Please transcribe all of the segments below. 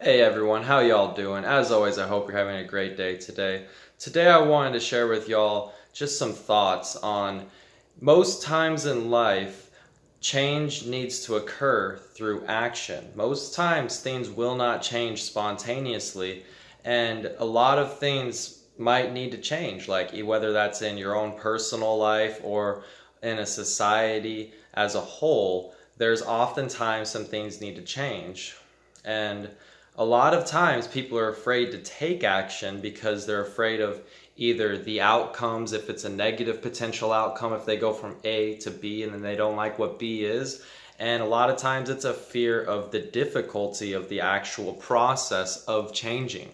Hey everyone, how y'all doing? As always, I hope you're having a great day today. Today I wanted to share with y'all just some thoughts on most times in life, change needs to occur through action. Most times things will not change spontaneously, and a lot of things might need to change, like whether that's in your own personal life or in a society as a whole. There's oftentimes some things need to change. And a lot of times people are afraid to take action because they're afraid of either the outcomes, if it's a negative potential outcome, if they go from A to B and then they don't like what B is. And a lot of times it's a fear of the difficulty of the actual process of changing.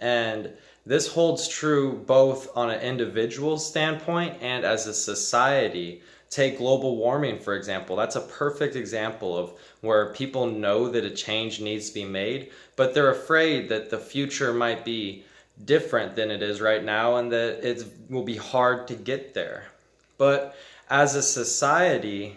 And this holds true both on an individual standpoint and as a society. Take global warming, for example. That's a perfect example of where people know that a change needs to be made, but they're afraid that the future might be different than it is right now and that it will be hard to get there. But as a society,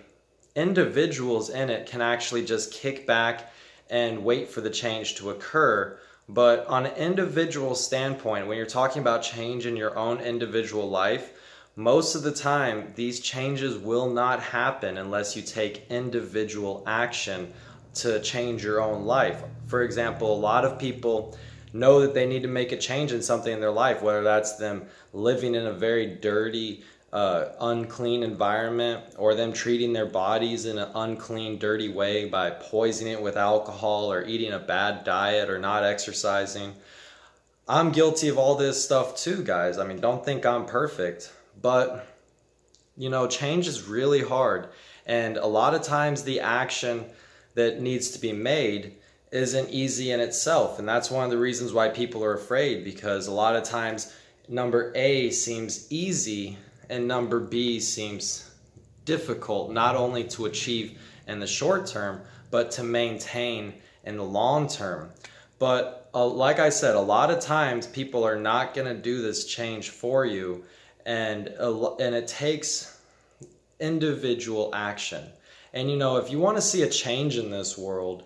individuals in it can actually just kick back and wait for the change to occur. But on an individual standpoint, when you're talking about change in your own individual life, most of the time, these changes will not happen unless you take individual action to change your own life. For example, a lot of people know that they need to make a change in something in their life, whether that's them living in a very dirty, unclean environment, or them treating their bodies in an unclean, dirty way by poisoning it with alcohol or eating a bad diet or not exercising. I'm guilty of all this stuff too, guys. I mean, don't think I'm perfect. But, change is really hard. And a lot of times the action that needs to be made isn't easy in itself. And that's one of the reasons why people are afraid, because a lot of times number A seems easy and number B seems difficult, not only to achieve in the short term, but to maintain in the long term. But like I said, a lot of times people are not going to do this change for you. And it takes individual action. And if you want to see a change in this world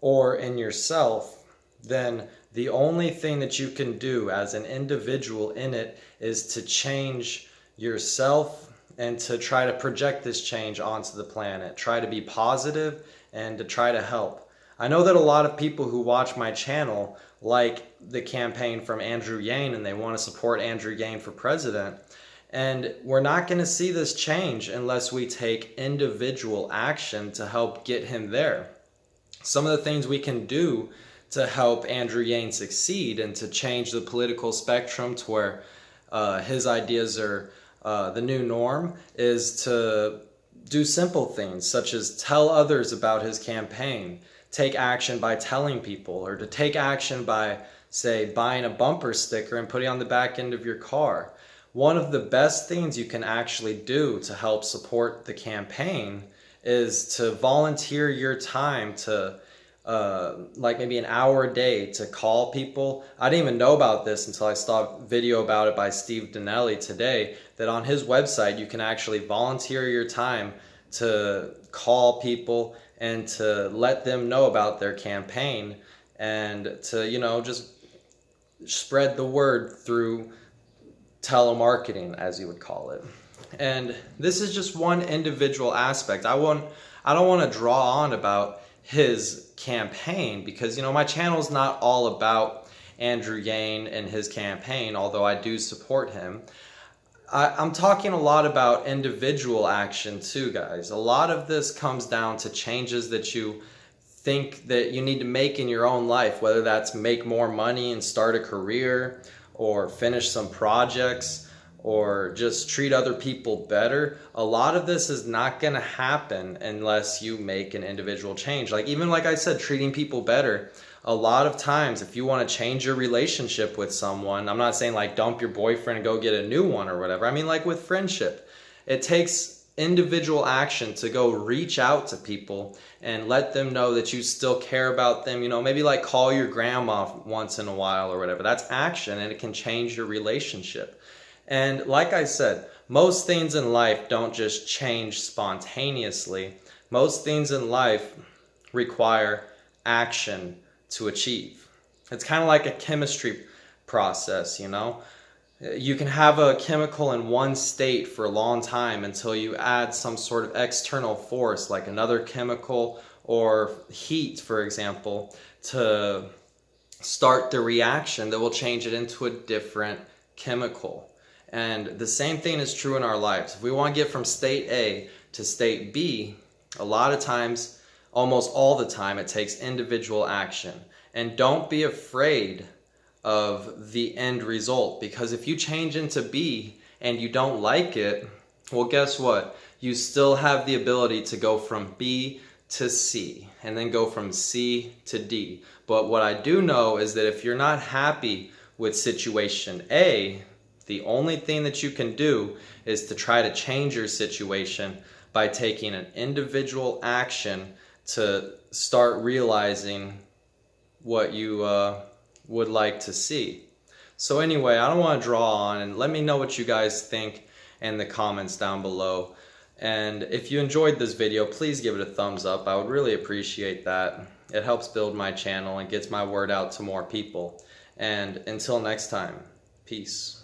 or in yourself, then the only thing that you can do as an individual in it is to change yourself and to try to project this change onto the planet. Try to be positive and to try to help. I know that a lot of people who watch my channel like the campaign from Andrew Yang and they want to support Andrew Yang for president. And we're not going to see this change unless we take individual action to help get him there. Some of the things we can do to help Andrew Yang succeed and to change the political spectrum to where his ideas are the new norm is to do simple things such as tell others about his campaign, take action by telling people, or to take action by, say, buying a bumper sticker and putting it on the back end of your car. One of the best things you can actually do to help support the campaign is to volunteer your time to like maybe an hour a day to call people. I didn't even know about this until I saw a video about it by Steve Donnelly today, that on his website you can actually volunteer your time to call people and to let them know about their campaign and to, just spread the word through telemarketing, as you would call it. And this is just one individual aspect. I don't want to draw on about his campaign because, my channel is not all about Andrew Yang and his campaign, although I do support him. I'm talking a lot about individual action too, guys. A lot of this comes down to changes that you think that you need to make in your own life, whether that's make more money and start a career, or finish some projects, or just treat other people better. A lot of this is not going to happen unless you make an individual change. Like I said, treating people better. A lot of times, if you want to change your relationship with someone, I'm not saying like dump your boyfriend and go get a new one or whatever. I mean like with friendship. It takes individual action to go reach out to people and let them know that you still care about them. Maybe like call your grandma once in a while or whatever. That's action and it can change your relationship. And like I said, most things in life don't just change spontaneously. Most things in life require action to achieve. It's kind of like a chemistry process, you know? You can have a chemical in one state for a long time until you add some sort of external force, like another chemical or heat, for example, to start the reaction that will change it into a different chemical. And the same thing is true in our lives. If we want to get from state A to state B, a lot of times, almost all the time, it takes individual action. And don't be afraid of the end result, because if you change into B and you don't like it, well, guess what? You still have the ability to go from B to C and then go from C to D. But what I do know is that if you're not happy with situation A, the only thing that you can do is to try to change your situation by taking an individual action to start realizing what you would like to see. So anyway, I don't want to draw on, and let me know what you guys think in the comments down below. And if you enjoyed this video, please give it a thumbs up. I would really appreciate that. It helps build my channel and gets my word out to more people. And until next time, peace.